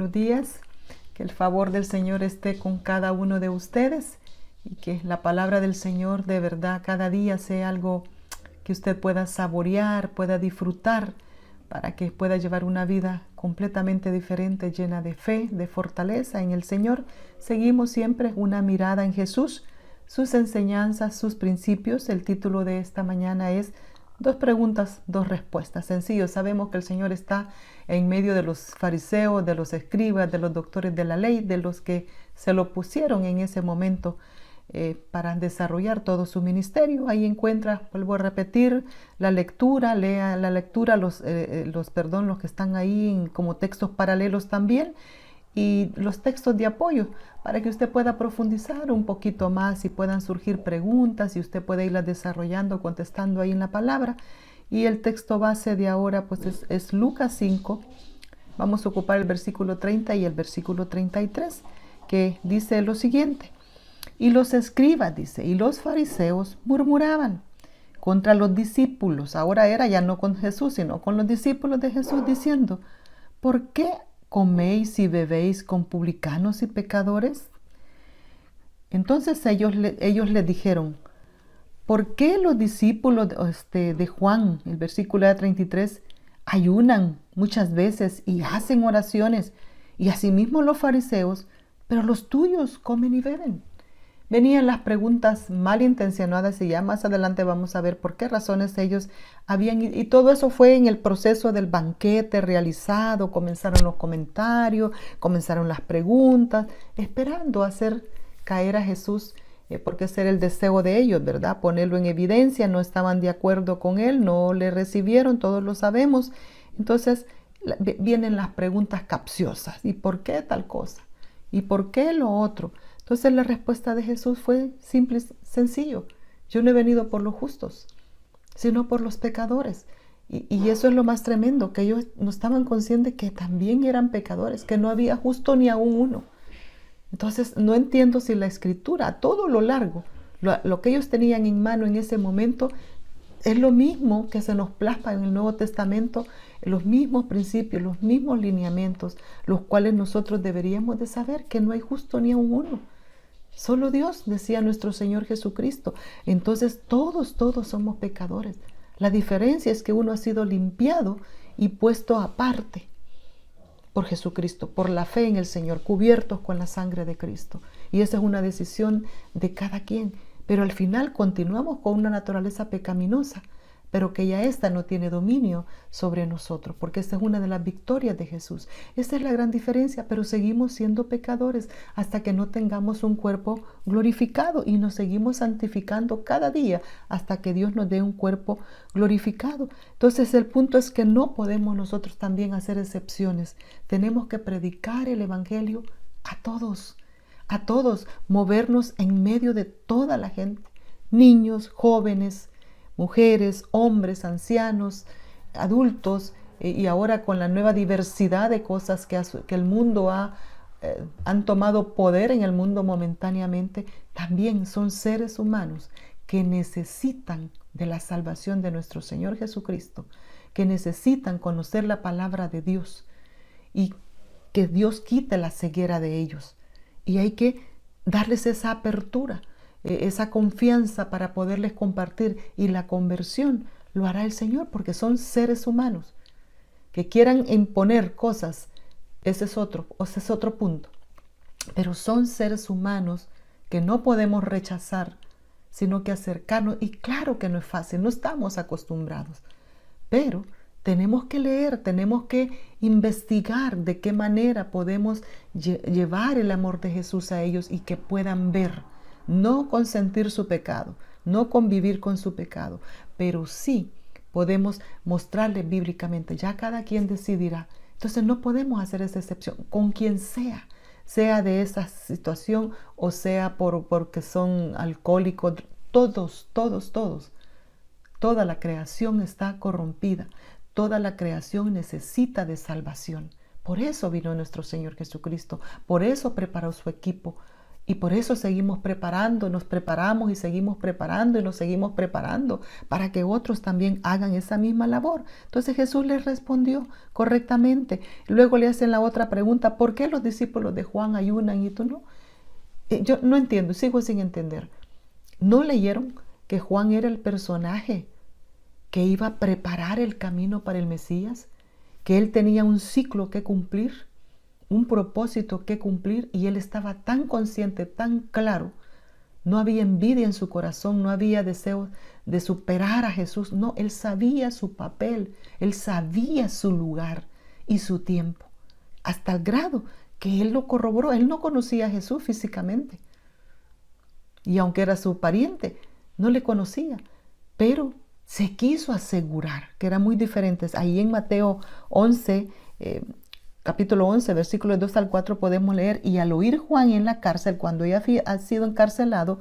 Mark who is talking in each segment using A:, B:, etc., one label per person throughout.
A: buenos días. Que el favor del Señor esté con cada uno de ustedes y que la palabra del Señor de verdad cada día sea algo que usted pueda saborear, pueda disfrutar, para que pueda llevar una vida completamente diferente, llena de fe, de fortaleza en el Señor. Seguimos siempre una mirada en Jesús, sus enseñanzas, sus principios. El título de esta mañana es Dos preguntas, dos respuestas. Sencillo, sabemos que el Señor está en medio de los fariseos, de los escribas, de los doctores de la ley, de los que se lo pusieron en ese momento para desarrollar todo su ministerio. Ahí encuentra, vuelvo a repetir, la lectura, lea la lectura, los que están ahí como textos paralelos también, y los textos de apoyo para que usted pueda profundizar un poquito más y puedan surgir preguntas y usted puede irlas desarrollando, contestando ahí en la palabra. Y el texto base de ahora pues es Lucas 5. Vamos a ocupar el versículo 30 y el versículo 33, que dice lo siguiente: y los escribas, dice, y los fariseos murmuraban contra los discípulos. Ahora era ya no con Jesús, sino con los discípulos de Jesús, diciendo: ¿por qué coméis y bebéis con publicanos y pecadores? Entonces ellos le dijeron: ¿por qué los discípulos de Juan, el versículo 33, ayunan muchas veces y hacen oraciones, y asimismo los fariseos, pero los tuyos comen y beben? Venían las preguntas malintencionadas y ya más adelante vamos a ver por qué razones ellos habían, y todo eso fue en el proceso del banquete realizado. Comenzaron los comentarios, comenzaron las preguntas, esperando hacer caer a Jesús, porque ese era el deseo de ellos, ¿verdad? Ponerlo en evidencia. No estaban de acuerdo con él, no le recibieron, todos lo sabemos. Entonces vienen las preguntas capciosas: ¿y por qué tal cosa? ¿Y por qué lo otro? Entonces la respuesta de Jesús fue simple y sencillo: yo no he venido por los justos, sino por los pecadores. Y eso es lo más tremendo, que ellos no estaban conscientes que también eran pecadores, que no había justo ni aún uno. Entonces no entiendo si la Escritura, a todo lo largo, lo que ellos tenían en mano en ese momento, es lo mismo que se nos plasma en el Nuevo Testamento, los mismos principios, los mismos lineamientos, los cuales nosotros deberíamos de saber que no hay justo ni aún uno. Solo Dios, decía nuestro Señor Jesucristo. Entonces todos somos pecadores. La diferencia es que uno ha sido limpiado y puesto aparte por Jesucristo, por la fe en el Señor, cubiertos con la sangre de Cristo. Y esa es una decisión de cada quien. Pero al final continuamos con una naturaleza pecaminosa, pero que ya esta no tiene dominio sobre nosotros, porque esta es una de las victorias de Jesús. Esta es la gran diferencia, pero seguimos siendo pecadores hasta que no tengamos un cuerpo glorificado, y nos seguimos santificando cada día hasta que Dios nos dé un cuerpo glorificado. Entonces el punto es que no podemos nosotros también hacer excepciones. Tenemos que predicar el Evangelio a todos, movernos en medio de toda la gente, niños, jóvenes, mujeres, hombres, ancianos, adultos, y ahora con la nueva diversidad de cosas que el mundo han tomado poder en el mundo momentáneamente, también son seres humanos que necesitan de la salvación de nuestro Señor Jesucristo, que necesitan conocer la palabra de Dios y que Dios quite la ceguera de ellos. Y hay que darles esa apertura, esa confianza para poderles compartir, y la conversión lo hará el Señor, porque son seres humanos que quieran imponer cosas. Ese es otro punto, pero son seres humanos que no podemos rechazar, sino que acercarnos. Y claro que no es fácil, no estamos acostumbrados, pero tenemos que leer, tenemos que investigar de qué manera podemos llevar el amor de Jesús a ellos y que puedan ver. No consentir su pecado, no convivir con su pecado, pero sí podemos mostrarle bíblicamente. Ya cada quien decidirá. Entonces no podemos hacer esa excepción con quien sea de esa situación, o sea porque son alcohólicos. Todos. Toda la creación está corrompida. Toda la creación necesita de salvación. Por eso vino nuestro Señor Jesucristo. Por eso preparó su equipo. Y por eso seguimos preparando, nos preparamos y seguimos preparando y nos seguimos preparando para que otros también hagan esa misma labor. Entonces Jesús les respondió correctamente. Luego le hacen la otra pregunta: ¿por qué los discípulos de Juan ayunan y tú no? Yo no entiendo, sigo sin entender. ¿No leyeron que Juan era el personaje que iba a preparar el camino para el Mesías? Que él tenía un ciclo que cumplir, un propósito que cumplir, y él estaba tan consciente, tan claro. No había envidia en su corazón, no había deseo de superar a Jesús. No, él sabía su papel, él sabía su lugar y su tiempo, hasta el grado que él lo corroboró. Él no conocía a Jesús físicamente, y aunque era su pariente, no le conocía, pero se quiso asegurar que eran muy diferentes. Ahí en Mateo 11, capítulo 11, versículos 2 al 4 podemos leer: y al oír Juan en la cárcel, cuando ya ha sido encarcelado,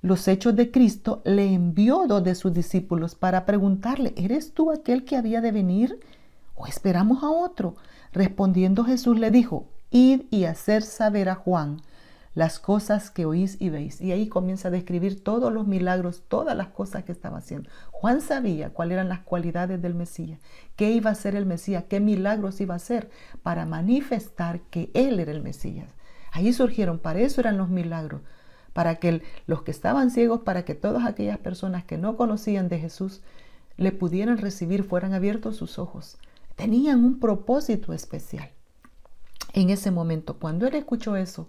A: los hechos de Cristo, le envió 2 de sus discípulos para preguntarle: ¿eres tú aquel que había de venir o esperamos a otro? Respondiendo Jesús le dijo: id y hacer saber a Juan las cosas que oís y veis. Y ahí comienza a describir todos los milagros, todas las cosas que estaba haciendo. Juan sabía cuáles eran las cualidades del Mesías, qué iba a hacer el Mesías, qué milagros iba a hacer para manifestar que él era el Mesías. Ahí surgieron, para eso eran los milagros, para que los que estaban ciegos, para que todas aquellas personas que no conocían de Jesús le pudieran recibir, fueran abiertos sus ojos. Tenían un propósito especial. En ese momento, cuando él escuchó eso,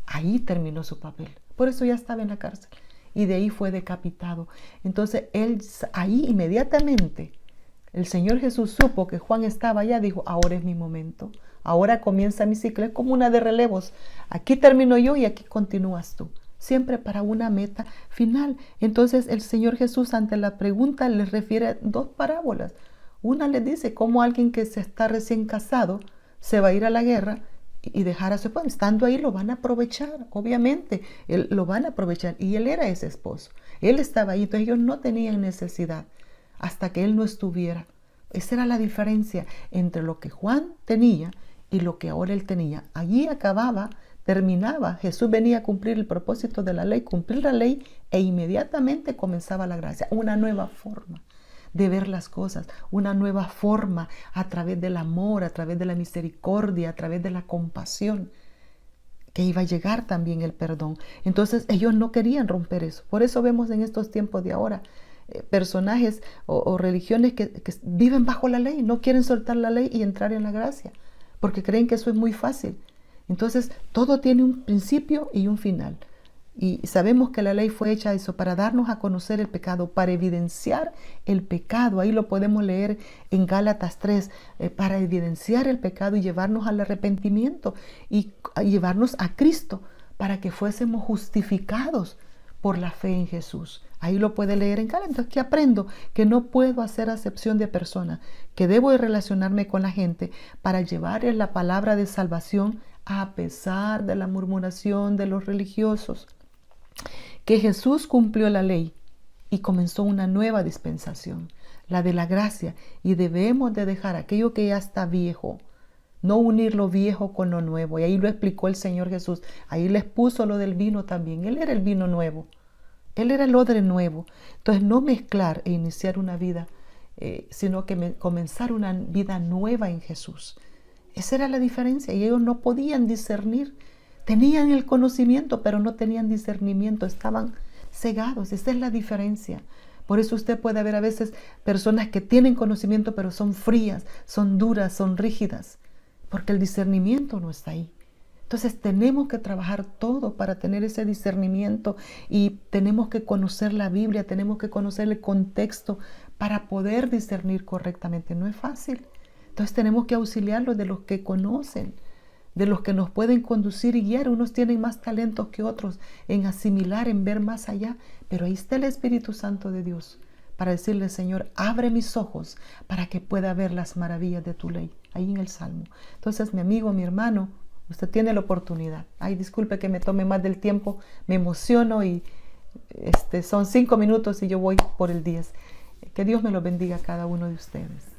A: ahí terminó su papel. Por eso ya estaba en la cárcel y de ahí fue decapitado. Entonces él ahí inmediatamente, el Señor Jesús supo que Juan estaba allá, dijo: ahora es mi momento, ahora comienza mi ciclo. Es como una de relevos. Aquí termino yo y aquí continúas tú, siempre para una meta final. Entonces el Señor Jesús, ante la pregunta, les refiere 2 parábolas. Una les dice cómo alguien que se está recién casado se va a ir a la guerra y dejar a su esposo. Estando ahí lo van a aprovechar, obviamente, lo van a aprovechar. Y él era ese esposo, él estaba ahí, entonces ellos no tenían necesidad hasta que él no estuviera. Esa era la diferencia entre lo que Juan tenía y lo que ahora él tenía. Allí acababa, terminaba, Jesús venía a cumplir el propósito de la ley, cumplir la ley, e inmediatamente comenzaba la gracia, una nueva forma de ver las cosas, una nueva forma a través del amor, a través de la misericordia, a través de la compasión, que iba a llegar también el perdón. Entonces ellos no querían romper eso. Por eso vemos en estos tiempos de ahora personajes o religiones que viven bajo la ley, no quieren soltar la ley y entrar en la gracia, porque creen que eso es muy fácil. Entonces todo tiene un principio y un final. Y sabemos que la ley fue hecha eso, para darnos a conocer el pecado, para evidenciar el pecado. Ahí lo podemos leer en Gálatas 3, para evidenciar el pecado y llevarnos al arrepentimiento y llevarnos a Cristo para que fuésemos justificados por la fe en Jesús. Ahí lo puede leer en Gálatas. Entonces, ¿qué aprendo? Que no puedo hacer acepción de persona, que debo de relacionarme con la gente para llevarles la palabra de salvación a pesar de la murmuración de los religiosos. Que Jesús cumplió la ley y comenzó una nueva dispensación, la de la gracia, y debemos de dejar aquello que ya está viejo, no unir lo viejo con lo nuevo. Y ahí lo explicó el Señor Jesús. Ahí les puso lo del vino también. Él era el vino nuevo, él era el odre nuevo. Entonces no mezclar e iniciar una vida, sino que comenzar una vida nueva en Jesús. Esa era la diferencia, y ellos no podían discernir. Tenían el conocimiento, pero no tenían discernimiento, estaban cegados. Esa es la diferencia. Por eso usted puede ver a veces personas que tienen conocimiento, pero son frías, son duras, son rígidas, porque el discernimiento no está ahí. Entonces tenemos que trabajar todo para tener ese discernimiento, y tenemos que conocer la Biblia, tenemos que conocer el contexto para poder discernir correctamente. No es fácil. Entonces tenemos que auxiliarlos de los que conocen, de los que nos pueden conducir y guiar. Unos tienen más talentos que otros en asimilar, en ver más allá, pero ahí está el Espíritu Santo de Dios para decirle: Señor, abre mis ojos para que pueda ver las maravillas de tu ley, ahí en el Salmo. Entonces, mi amigo, mi hermano, usted tiene la oportunidad. Ay, disculpe que me tome más del tiempo, me emociono y son 5 minutos y yo voy por el 10. Que Dios me lo bendiga a cada uno de ustedes.